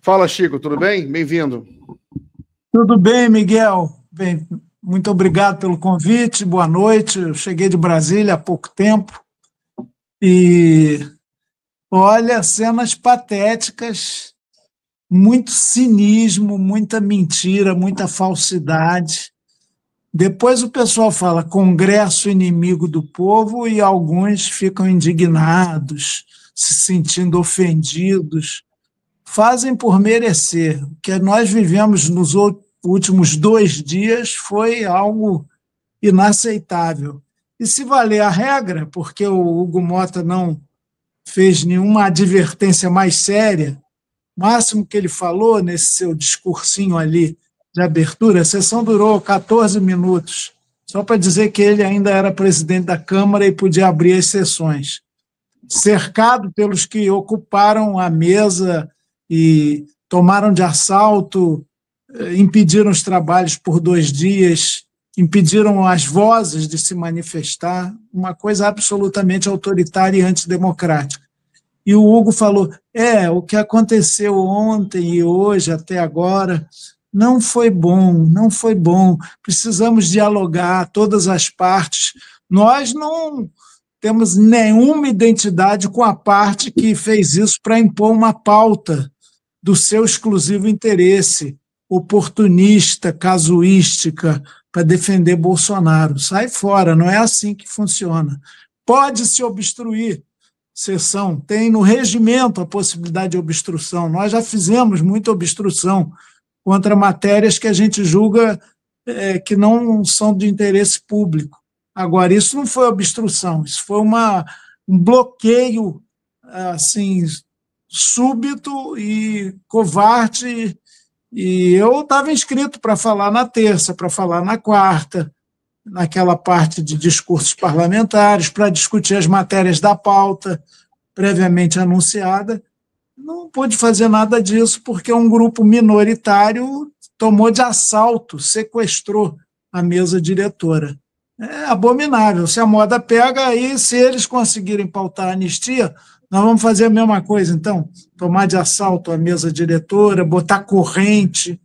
Fala, Chico, tudo bem? Bem-vindo. Tudo bem, Miguel? Bem, muito obrigado pelo convite, boa noite. Eu cheguei de Brasília há pouco tempo e, olha, cenas patéticas, muito cinismo, muita mentira, muita falsidade. Depois o pessoal fala Congresso inimigo do povo e alguns ficam indignados, se sentindo ofendidos. Fazem por merecer. O que nós vivemos nos últimos 2 dias foi algo inaceitável. E se valer a regra, porque o Hugo Mota não fez nenhuma advertência mais séria, o máximo que ele falou nesse seu discursinho ali de abertura, a sessão durou 14 minutos, só para dizer que ele ainda era presidente da Câmara e podia abrir as sessões. Cercado pelos que ocuparam a mesa e tomaram de assalto, impediram os trabalhos por 2 dias, impediram as vozes de se manifestar, uma coisa absolutamente autoritária e antidemocrática. E o Hugo falou, o que aconteceu ontem e hoje até agora não foi bom, não foi bom, precisamos dialogar, todas as partes. Nós não temos nenhuma identidade com a parte que fez isso para impor uma pauta do seu exclusivo interesse, oportunista, casuística, para defender Bolsonaro. Sai fora, não é assim que funciona. Pode-se obstruir sessão, tem no regimento a possibilidade de obstrução. Nós já fizemos muita obstrução contra matérias que a gente julga que não são de interesse público. Agora, isso não foi obstrução, isso foi um bloqueio assim, súbito e covarde, e eu estava inscrito para falar na terça, para falar na quarta, naquela parte de discursos parlamentares, para discutir as matérias da pauta previamente anunciada. Não pude fazer nada disso porque um grupo minoritário tomou de assalto, sequestrou a mesa diretora. É abominável. Se a moda pega, aí se eles conseguirem pautar a anistia, nós vamos fazer a mesma coisa, então, tomar de assalto a mesa diretora, botar corrente.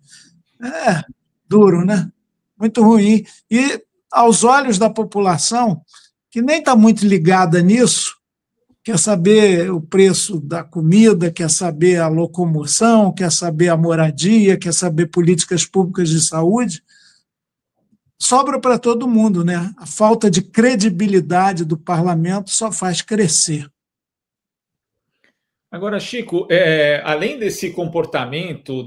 Duro, né? Muito ruim. E, aos olhos da população, que nem está muito ligada nisso, quer saber o preço da comida, quer saber a locomoção, quer saber a moradia, quer saber políticas públicas de saúde, sobra para todo mundo, né? A falta de credibilidade do parlamento só faz crescer. Agora, Chico, além desse comportamento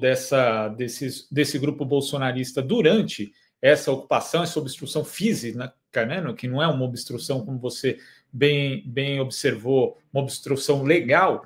desse grupo bolsonarista durante essa ocupação, essa obstrução física, né, que não é uma obstrução, como você bem observou, uma obstrução legal,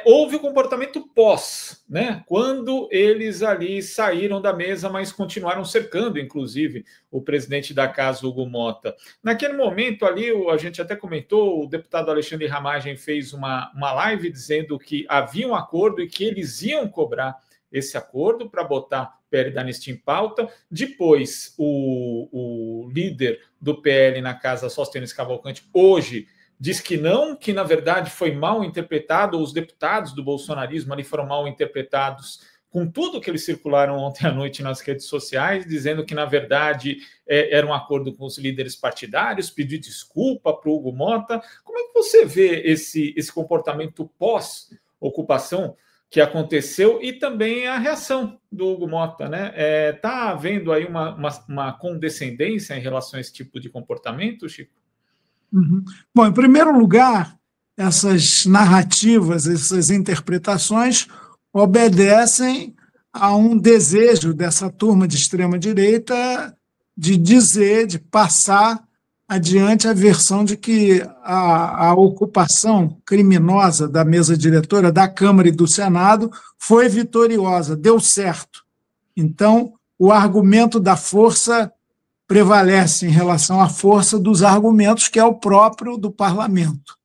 houve o comportamento pós, né, quando eles ali saíram da mesa, mas continuaram cercando, inclusive, o presidente da casa, Hugo Mota. Naquele momento ali, a gente até comentou, o deputado Alexandre Ramagem fez uma live dizendo que havia um acordo e que eles iam cobrar esse acordo para botar o PL da anistia em pauta. Depois, o líder do PL na casa, Sóstenes Cavalcante, hoje diz que não, que na verdade foi mal interpretado, os deputados do bolsonarismo ali foram mal interpretados com tudo que eles circularam ontem à noite nas redes sociais, dizendo que na verdade era um acordo com os líderes partidários, pedir desculpa para o Hugo Mota. Como é que você vê esse comportamento pós-ocupação que aconteceu e também a reação do Hugo Mota, né? Está havendo aí uma condescendência em relação a esse tipo de comportamento, Chico? Uhum. Bom, em primeiro lugar, essas narrativas, essas interpretações obedecem a um desejo dessa turma de extrema-direita de dizer, de passar adiante a versão de que a ocupação criminosa da mesa diretora da Câmara e do Senado foi vitoriosa, deu certo. Então, o argumento da força prevalece em relação à força dos argumentos, que é o próprio do parlamento.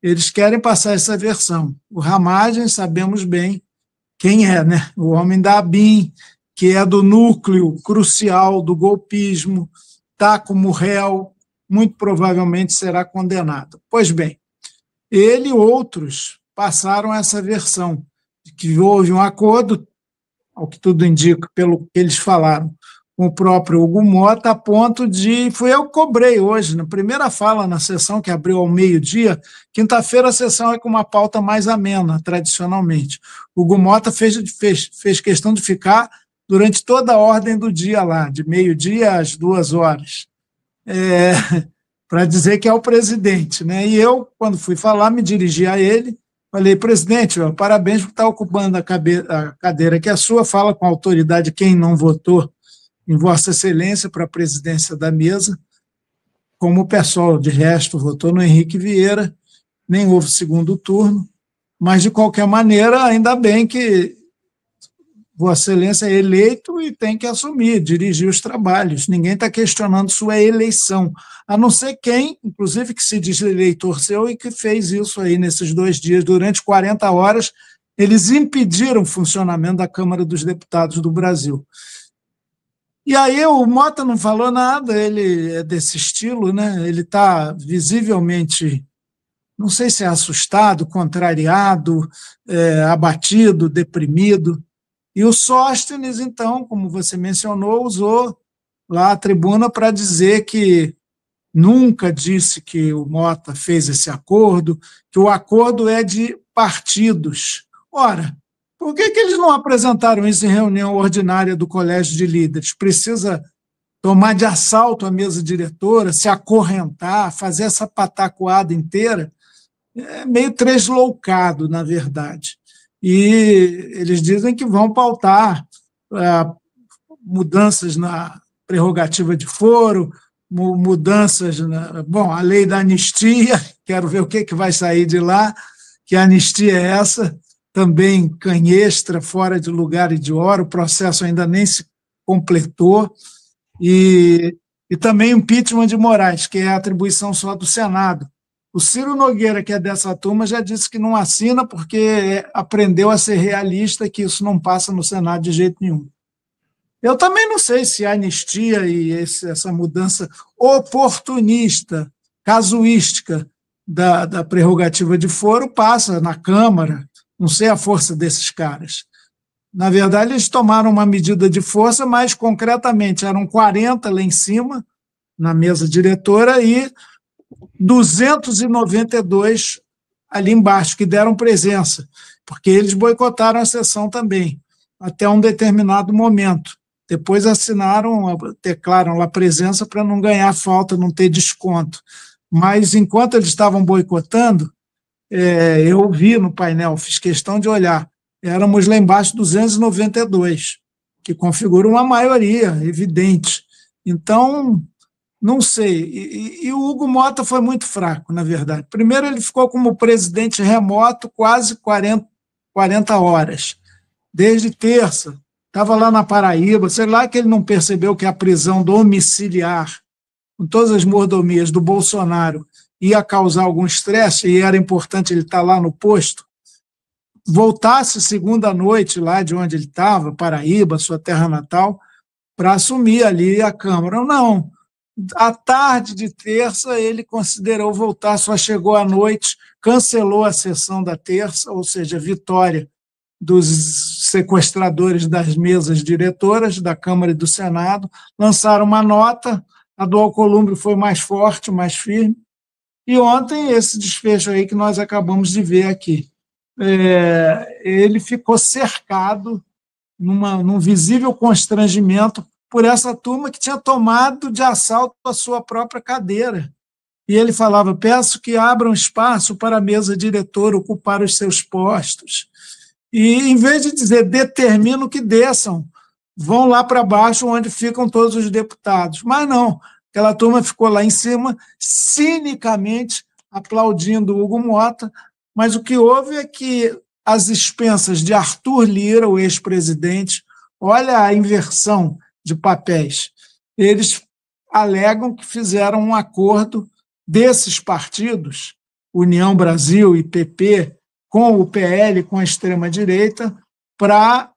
Eles querem passar essa versão. O Ramagem, sabemos bem quem é, né? O homem da ABIN, que é do núcleo crucial do golpismo, está como réu, muito provavelmente será condenado. Pois bem, ele e outros passaram essa versão que houve um acordo, ao que tudo indica, pelo que eles falaram, com o próprio Hugo Mota, a ponto de... Fui eu que cobrei hoje, na primeira fala na sessão, que abriu ao meio-dia. Quinta-feira a sessão é com uma pauta mais amena, tradicionalmente. O Hugo Mota fez questão de ficar durante toda a ordem do dia lá, de meio-dia às 2h, para dizer que é o presidente, né? E eu, quando fui falar, me dirigi a ele, falei: presidente, parabéns por estar ocupando a cadeira que é sua, fala com a autoridade quem não votou em Vossa Excelência para a presidência da mesa, como o pessoal, de resto, votou no Henrique Vieira, nem houve segundo turno, mas, de qualquer maneira, ainda bem que Vossa Excelência é eleito e tem que assumir, dirigir os trabalhos. Ninguém está questionando sua eleição, a não ser quem, inclusive, que se diz eleitor seu e que fez isso aí nesses 2 dias, durante 40 horas, eles impediram o funcionamento da Câmara dos Deputados do Brasil. E aí o Mota não falou nada, ele é desse estilo, né? Ele está visivelmente, não sei se é assustado, contrariado, abatido, deprimido. E o Sóstenes, então, como você mencionou, usou lá a tribuna para dizer que nunca disse que o Mota fez esse acordo, que o acordo é de partidos. Ora, por que eles não apresentaram isso em reunião ordinária do Colégio de Líderes? Precisa tomar de assalto a mesa diretora, se acorrentar, fazer essa pataquada inteira? É meio tresloucado, na verdade. E eles dizem que vão pautar mudanças na prerrogativa de foro, mudanças a lei da anistia, quero ver o que vai sair de lá, que anistia é essa, também canhestra, fora de lugar e de hora, o processo ainda nem se completou, e também o impeachment de Moraes, que é a atribuição só do Senado. O Ciro Nogueira, que é dessa turma, já disse que não assina porque aprendeu a ser realista, que isso não passa no Senado de jeito nenhum. Eu também não sei se a anistia e essa mudança oportunista, casuística da prerrogativa de foro passa na Câmara, não sei a força desses caras. Na verdade, eles tomaram uma medida de força, mas concretamente eram 40 lá em cima, na mesa diretora, e 292 ali embaixo, que deram presença, porque eles boicotaram a sessão também, até um determinado momento. Depois declararam lá presença para não ganhar falta, não ter desconto. Mas, enquanto eles estavam boicotando, eu vi no painel, fiz questão de olhar, éramos lá embaixo 292, que configura uma maioria evidente. Então, não sei. E o Hugo Mota foi muito fraco, na verdade. Primeiro, ele ficou como presidente remoto quase 40 horas. Desde terça, estava lá na Paraíba, sei lá que ele não percebeu que a prisão domiciliar, com todas as mordomias do Bolsonaro, ia causar algum estresse e era importante ele estar lá no posto. Voltasse segunda noite lá de onde ele estava, Paraíba, sua terra natal, para assumir ali a Câmara. Não. À tarde de terça, ele considerou voltar, só chegou à noite, cancelou a sessão da terça, ou seja, vitória dos sequestradores das mesas diretoras da Câmara e do Senado, lançaram uma nota, a do Alcolumbre foi mais forte, mais firme, e ontem esse desfecho aí que nós acabamos de ver aqui. Ele ficou cercado num visível constrangimento por essa turma que tinha tomado de assalto a sua própria cadeira. E ele falava: peço que abram espaço para a mesa diretora ocupar os seus postos. E, em vez de dizer determino que desçam, vão lá para baixo onde ficam todos os deputados. Mas não, aquela turma ficou lá em cima, cinicamente aplaudindo o Hugo Mota, mas o que houve é que, às expensas de Arthur Lira, o ex-presidente, olha a inversão de papéis, eles alegam que fizeram um acordo desses partidos, União Brasil e PP, com o PL, com a extrema-direita, para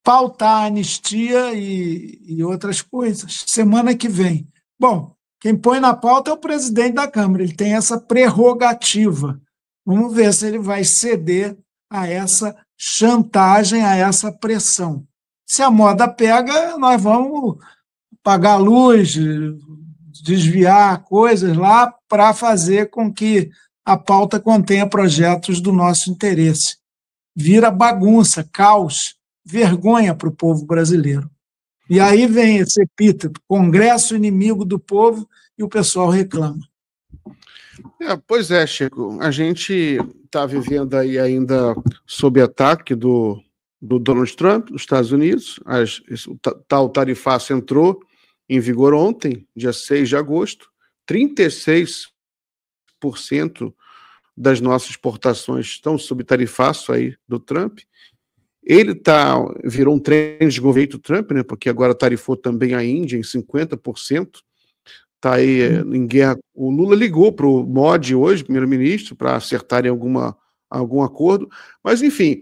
pautar a anistia e outras coisas. Semana que vem. Bom, quem põe na pauta é o presidente da Câmara, ele tem essa prerrogativa. Vamos ver se ele vai ceder a essa chantagem a essa pressão. Se a moda pega, nós vamos pagar a luz, desviar coisas lá para fazer com que a pauta contenha projetos do nosso interesse. Vira bagunça, caos, vergonha para o povo brasileiro. E aí vem esse epíteto, Congresso inimigo do povo, e o pessoal reclama. Pois é, Chico, a gente está vivendo aí ainda sob ataque do Donald Trump, dos Estados Unidos. O tal tarifaço entrou em vigor ontem, dia 6 de agosto. 36% das nossas exportações estão sob tarifaço aí do Trump. Ele virou um trem de governo do Trump, né, porque agora tarifou também a Índia em 50%. Está aí em guerra. O Lula ligou para o Modi hoje, primeiro-ministro, para acertarem algum acordo. Mas, enfim,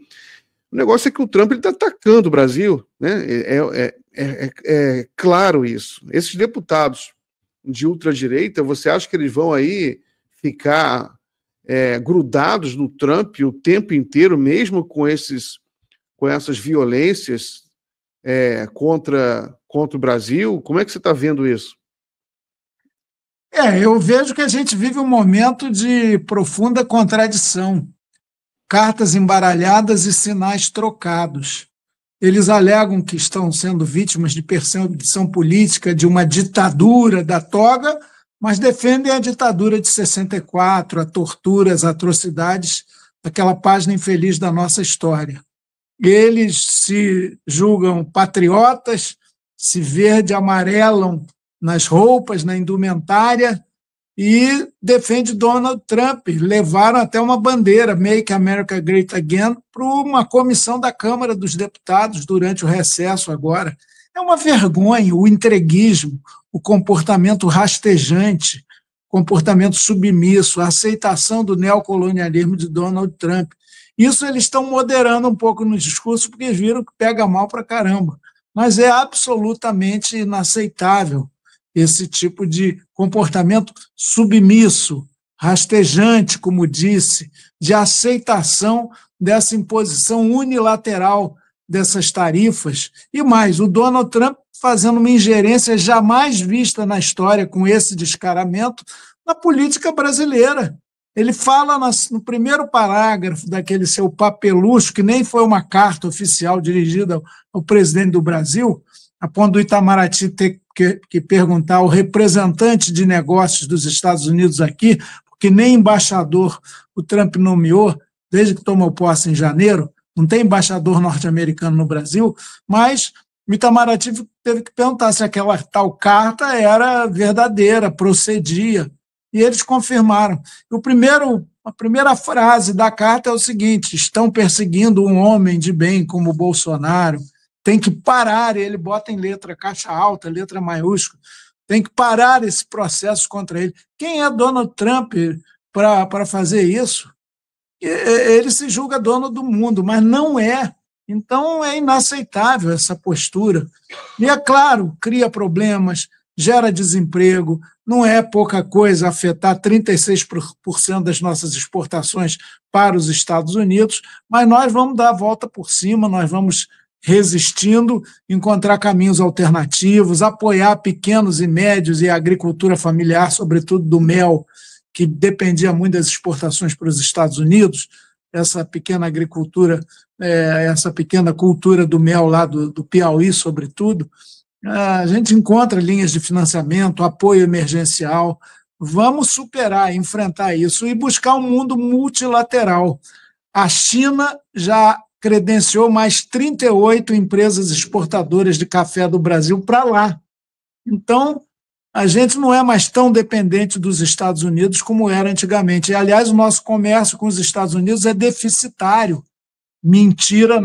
o negócio é que o Trump está atacando o Brasil, né? É claro isso. Esses deputados de ultradireita, você acha que eles vão aí ficar grudados no Trump o tempo inteiro, mesmo com essas violências contra o Brasil? Como é que você está vendo isso? Eu vejo que a gente vive um momento de profunda contradição. Cartas embaralhadas e sinais trocados. Eles alegam que estão sendo vítimas de perseguição política, de uma ditadura da toga, mas defendem a ditadura de 64, a tortura, as atrocidades, aquela página infeliz da nossa história. Eles se julgam patriotas, se verde amarelam nas roupas, na indumentária, e defende Donald Trump. Levaram até uma bandeira, Make America Great Again, para uma comissão da Câmara dos Deputados durante o recesso agora. É uma vergonha o entreguismo, o comportamento rastejante, comportamento submisso, a aceitação do neocolonialismo de Donald Trump. Isso eles estão moderando um pouco no discurso, porque viram que pega mal para caramba. Mas é absolutamente inaceitável esse tipo de comportamento submisso, rastejante, como disse, de aceitação dessa imposição unilateral dessas tarifas. E mais, o Donald Trump fazendo uma ingerência jamais vista na história com esse descaramento na política brasileira. Ele fala no primeiro parágrafo daquele seu papelucho, que nem foi uma carta oficial dirigida ao presidente do Brasil, a ponto do Itamaraty ter que perguntar ao representante de negócios dos Estados Unidos aqui, porque nem embaixador o Trump nomeou, desde que tomou posse em janeiro, não tem embaixador norte-americano no Brasil, mas o Itamaraty teve que perguntar se aquela tal carta era verdadeira, procedia, e eles confirmaram. A primeira frase da carta é o seguinte: estão perseguindo um homem de bem como o Bolsonaro, tem que parar, ele bota em letra caixa alta, letra maiúscula, tem que parar esse processo contra ele. Quem é Donald Trump para fazer isso? Ele se julga dono do mundo, mas não é. Então é inaceitável essa postura. E é claro, cria problemas, gera desemprego, não é pouca coisa afetar 36% das nossas exportações para os Estados Unidos, mas nós vamos dar a volta por cima, nós vamos resistindo, encontrar caminhos alternativos, apoiar pequenos e médios e a agricultura familiar, sobretudo do mel, que dependia muito das exportações para os Estados Unidos, essa pequena agricultura, essa pequena cultura do mel lá do Piauí, sobretudo. A gente encontra linhas de financiamento, apoio emergencial. Vamos superar, enfrentar isso e buscar um mundo multilateral. A China já credenciou mais 38 empresas exportadoras de café do Brasil para lá. Então, a gente não é mais tão dependente dos Estados Unidos como era antigamente. E, aliás, o nosso comércio com os Estados Unidos é deficitário. Mentira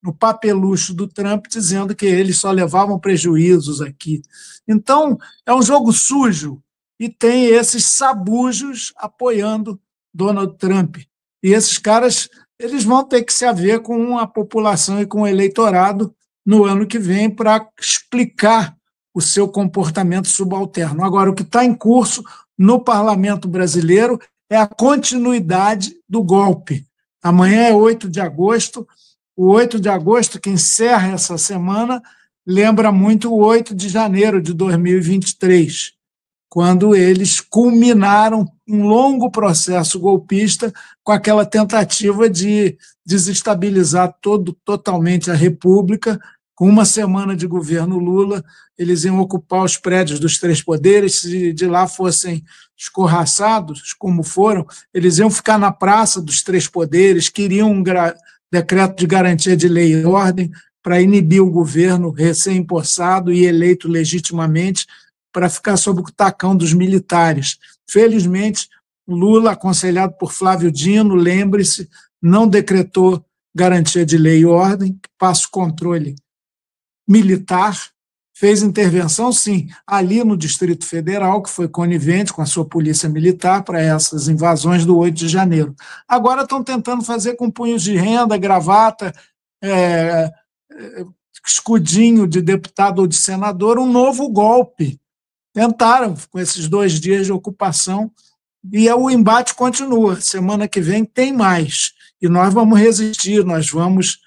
no papelucho do Trump, dizendo que eles só levavam prejuízos aqui. Então, é um jogo sujo e tem esses sabujos apoiando Donald Trump. E esses caras, eles vão ter que se haver com a população e com o eleitorado no ano que vem para explicar o seu comportamento subalterno. Agora, o que está em curso no parlamento brasileiro é a continuidade do golpe. Amanhã é 8 de agosto, O 8 de agosto, que encerra essa semana, lembra muito o 8 de janeiro de 2023, quando eles culminaram um longo processo golpista com aquela tentativa de desestabilizar totalmente a República. Com uma semana de governo Lula, eles iam ocupar os prédios dos três poderes, se de lá fossem escorraçados, como foram, eles iam ficar na praça dos três poderes, queriam um decreto de garantia de lei e ordem para inibir o governo recém-impossado e eleito legitimamente, para ficar sob o tacão dos militares. Felizmente, Lula, aconselhado por Flávio Dino, lembre-se, não decretou garantia de lei e ordem, passa o controle militar, fez intervenção, sim, ali no Distrito Federal, que foi conivente com a sua polícia militar para essas invasões do 8 de janeiro. Agora estão tentando fazer com punhos de renda, gravata, escudinho de deputado ou de senador, um novo golpe. Tentaram com esses 2 dias de ocupação e o embate continua. Semana que vem tem mais. E nós vamos resistir, nós vamos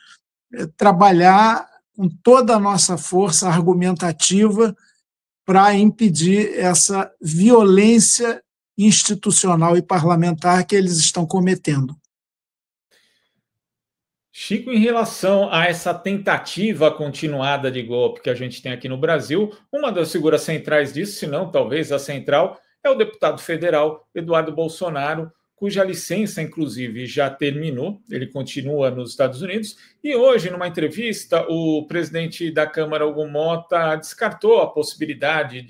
trabalhar com toda a nossa força argumentativa para impedir essa violência institucional e parlamentar que eles estão cometendo. Chico, em relação a essa tentativa continuada de golpe que a gente tem aqui no Brasil, uma das figuras centrais disso, se não talvez a central, é o deputado federal Eduardo Bolsonaro, cuja licença, inclusive, já terminou, ele continua nos Estados Unidos, e hoje, numa entrevista, o presidente da Câmara, Hugo Mota, descartou a possibilidade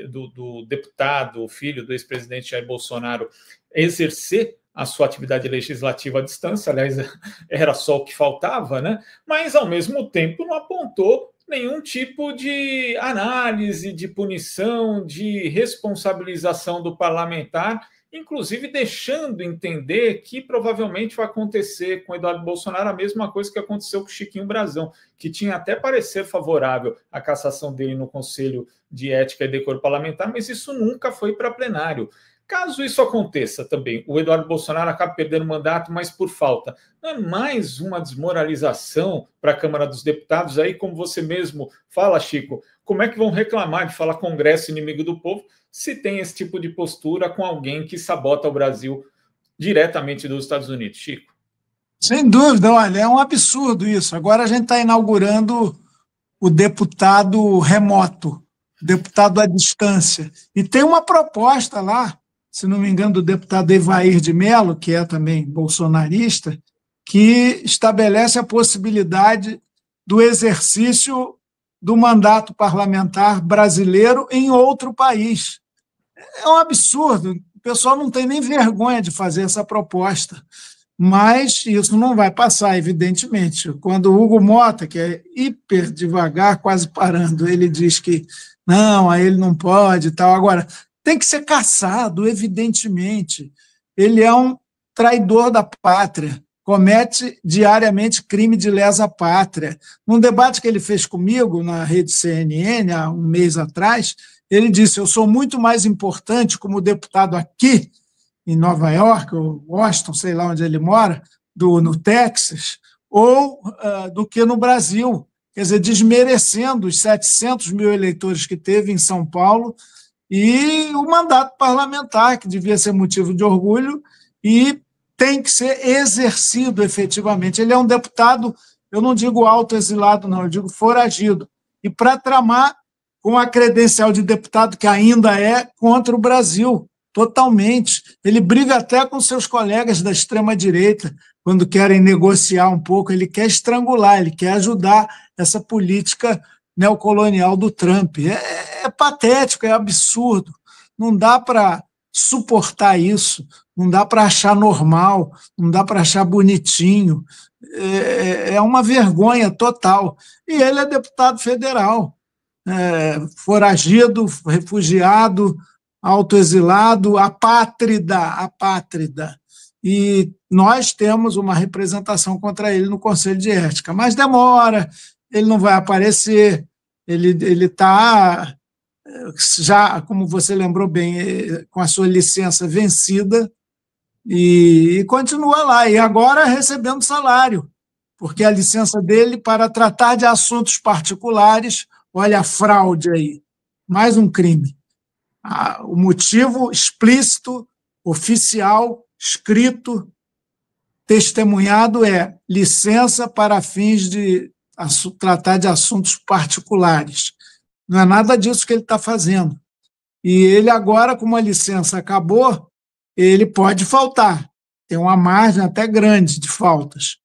do deputado, filho do ex-presidente Jair Bolsonaro, exercer a sua atividade legislativa à distância, aliás, era só o que faltava, né? Mas, ao mesmo tempo, não apontou nenhum tipo de análise, de punição, de responsabilização do parlamentar, inclusive deixando entender que provavelmente vai acontecer com Eduardo Bolsonaro a mesma coisa que aconteceu com Chiquinho Brazão, que tinha até parecer favorável à cassação dele no Conselho de Ética e Decoro Parlamentar, mas isso nunca foi para plenário. Caso isso aconteça também, o Eduardo Bolsonaro acaba perdendo o mandato, mas por falta. Não é mais uma desmoralização para a Câmara dos Deputados? Aí, como você mesmo fala, Chico, como é que vão reclamar de falar Congresso inimigo do povo se tem esse tipo de postura com alguém que sabota o Brasil diretamente dos Estados Unidos, Chico? Sem dúvida, olha, é um absurdo isso. Agora a gente está inaugurando o deputado remoto, deputado à distância. E tem uma proposta lá, se não me engano, do deputado Evair de Mello, que é também bolsonarista, que estabelece a possibilidade do exercício do mandato parlamentar brasileiro em outro país. É um absurdo, o pessoal não tem nem vergonha de fazer essa proposta, mas isso não vai passar, evidentemente. Quando o Hugo Mota, que é hiper devagar, quase parando, ele diz que não, aí ele não pode e tal. Agora, tem que ser caçado, evidentemente. Ele é um traidor da pátria, comete diariamente crime de lesa pátria. Num debate que ele fez comigo na rede CNN, há um mês atrás, ele disse: eu sou muito mais importante como deputado aqui, em Nova York, ou Washington, sei lá onde ele mora, no Texas, ou do que no Brasil. Quer dizer, desmerecendo os 700 mil eleitores que teve em São Paulo e o mandato parlamentar, que devia ser motivo de orgulho e tem que ser exercido efetivamente. Ele é um deputado, eu não digo autoexilado, não, eu digo foragido. E para tramar com a credencial de deputado, que ainda é contra o Brasil, totalmente. Ele briga até com seus colegas da extrema-direita, quando querem negociar um pouco, ele quer estrangular, ele quer ajudar essa política neocolonial do Trump. É patético, é absurdo. Não dá para suportar isso, não dá para achar normal, não dá para achar bonitinho. É uma vergonha total. E ele é deputado federal, foragido, refugiado, autoexilado, apátrida. E nós temos uma representação contra ele no Conselho de Ética, mas demora, ele não vai aparecer, ele está já, como você lembrou bem, com a sua licença vencida e continua lá, e agora recebendo salário. porque a licença dele para tratar de assuntos particulares, olha a fraude aí, mais um crime. O motivo explícito, oficial, escrito, testemunhado é licença para fins de tratar de assuntos particulares. Não é nada disso que ele está fazendo. E ele agora, como a licença acabou, ele pode faltar. Tem uma margem até grande de faltas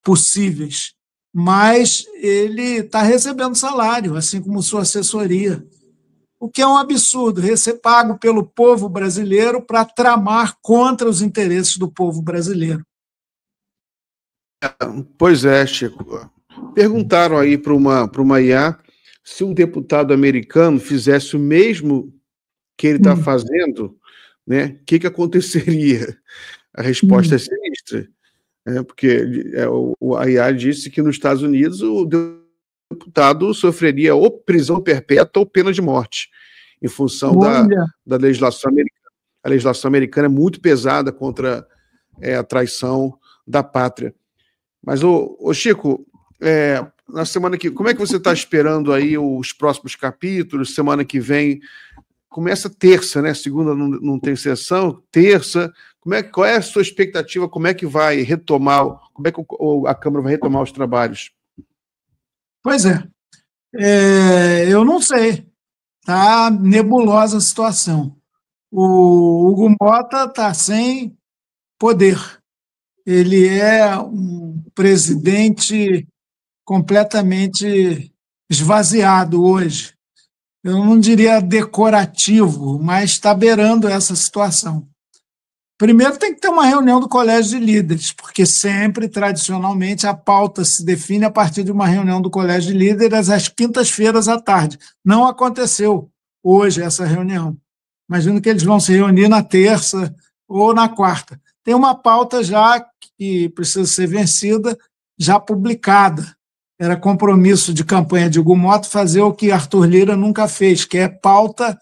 possíveis, mas ele está recebendo salário, assim como sua assessoria, o que é um absurdo, ser pago pelo povo brasileiro para tramar contra os interesses do povo brasileiro. Pois é, Chico. Perguntaram aí para uma IA se um deputado americano fizesse o mesmo que ele está fazendo, né, o que aconteceria? A resposta é sinistra. Porque a IA disse que nos Estados Unidos o deputado sofreria ou prisão perpétua ou pena de morte, em função da legislação americana. A legislação americana é muito pesada contra a traição da pátria. Mas, Chico, na semana que... Como é que você está esperando aí os próximos capítulos? Semana que vem começa terça, né? Segunda não tem sessão, terça. Qual é a sua expectativa? Como é que vai retomar? Como é que a Câmara vai retomar os trabalhos? Pois é. Eu não sei. Está nebulosa a situação. O Hugo Mota está sem poder. Ele é um presidente completamente esvaziado hoje. Eu não diria decorativo, mas está beirando essa situação. Primeiro tem que ter uma reunião do Colégio de Líderes, porque sempre, tradicionalmente, a pauta se define a partir de uma reunião do Colégio de Líderes às quintas-feiras à tarde. Não aconteceu hoje essa reunião. Imagino que eles vão se reunir na terça ou na quarta. Tem uma pauta já que precisa ser vencida, já publicada. Era compromisso de campanha de Hugo Mota fazer o que Arthur Lira nunca fez, que é pauta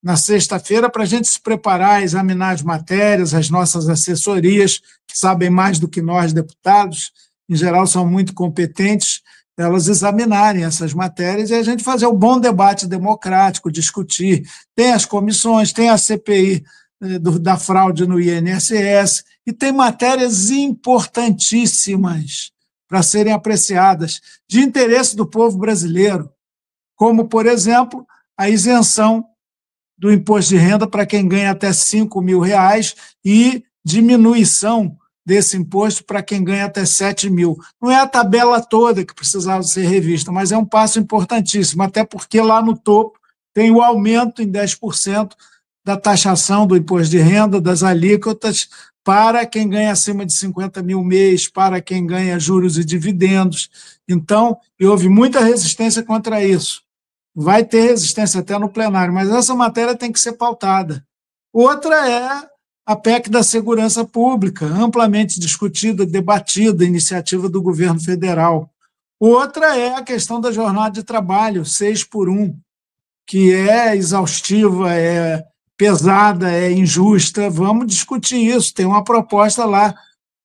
na sexta-feira para a gente se preparar, examinar as matérias, as nossas assessorias, que sabem mais do que nós, deputados, em geral são muito competentes, elas examinarem essas matérias e a gente fazer um bom debate democrático, discutir. Tem as comissões, tem a CPI da fraude no INSS, e tem matérias importantíssimas para serem apreciadas, de interesse do povo brasileiro, como, por exemplo, a isenção do imposto de renda para quem ganha até R$5 mil e diminuição desse imposto para quem ganha até 7 mil. Não é a tabela toda que precisava ser revista, mas é um passo importantíssimo, até porque lá no topo tem o aumento em 10% da taxação do imposto de renda, das alíquotas, para quem ganha acima de 50 mil mês, para quem ganha juros e dividendos. Então, houve muita resistência contra isso. Vai ter resistência até no plenário, mas essa matéria tem que ser pautada. Outra é a PEC da segurança pública, amplamente discutida, debatida, iniciativa do governo federal. Outra é a questão da jornada de trabalho, 6x1, que é exaustiva, é pesada, é injusta. Vamos discutir isso. Tem uma proposta lá,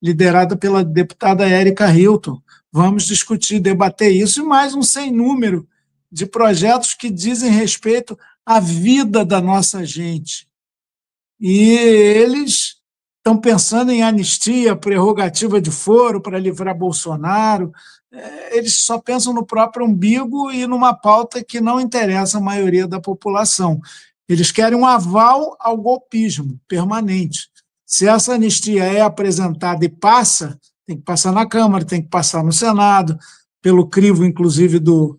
liderada pela deputada Érica Hilton. Vamos discutir, debater isso, e mais um sem número de projetos que dizem respeito à vida da nossa gente. E eles estão pensando em anistia, prerrogativa de foro para livrar Bolsonaro. Eles só pensam no próprio umbigo e numa pauta que não interessa a maioria da população. Eles querem um aval ao golpismo permanente. Se essa anistia é apresentada e passa, tem que passar na Câmara, tem que passar no Senado, pelo crivo, inclusive, do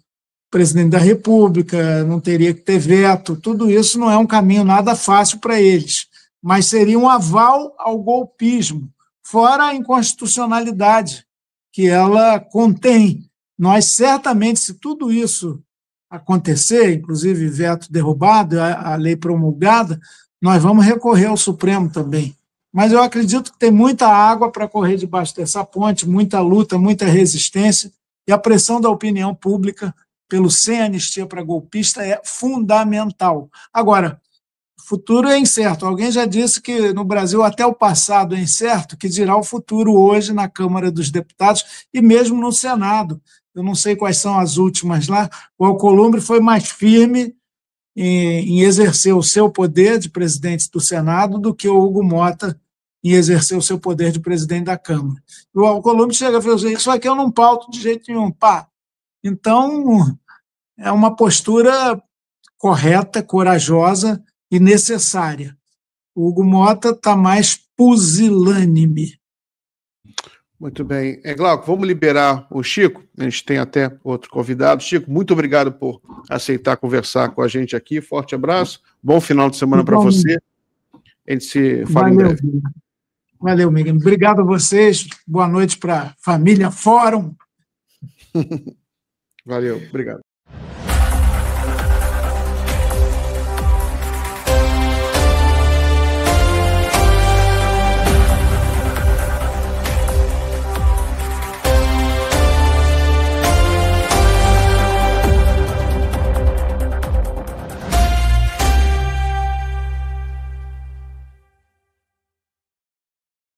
presidente da República, não teria que ter veto. Tudo isso não é um caminho nada fácil para eles, mas seria um aval ao golpismo, fora a inconstitucionalidade que ela contém. Nós, certamente, se tudo isso acontecer, inclusive veto derrubado, a lei promulgada, nós vamos recorrer ao Supremo também. Mas eu acredito que tem muita água para correr debaixo dessa ponte, muita luta, muita resistência, e a pressão da opinião pública pelo sem anistia para golpista é fundamental. Agora, O futuro é incerto. Alguém já disse que no Brasil até o passado é incerto, que dirá o futuro hoje na Câmara dos Deputados e mesmo no Senado. Eu não sei quais são as últimas lá. O Alcolumbre foi mais firme em exercer o seu poder de presidente do Senado do que o Hugo Mota em exercer o seu poder de presidente da Câmara. O Alcolumbre chega e fala assim, isso aqui eu não pauto de jeito nenhum. Pá. Então, é uma postura correta, corajosa e necessária. O Hugo Mota está mais pusilânime. Muito bem. Glauco, vamos liberar o Chico. A gente tem até outro convidado. Chico, muito obrigado por aceitar conversar com a gente aqui. Forte abraço. Bom final de semana para você. A gente se fala em breve. Valeu, Miguel. Obrigado a vocês. Boa noite para a família Fórum. Valeu, obrigado.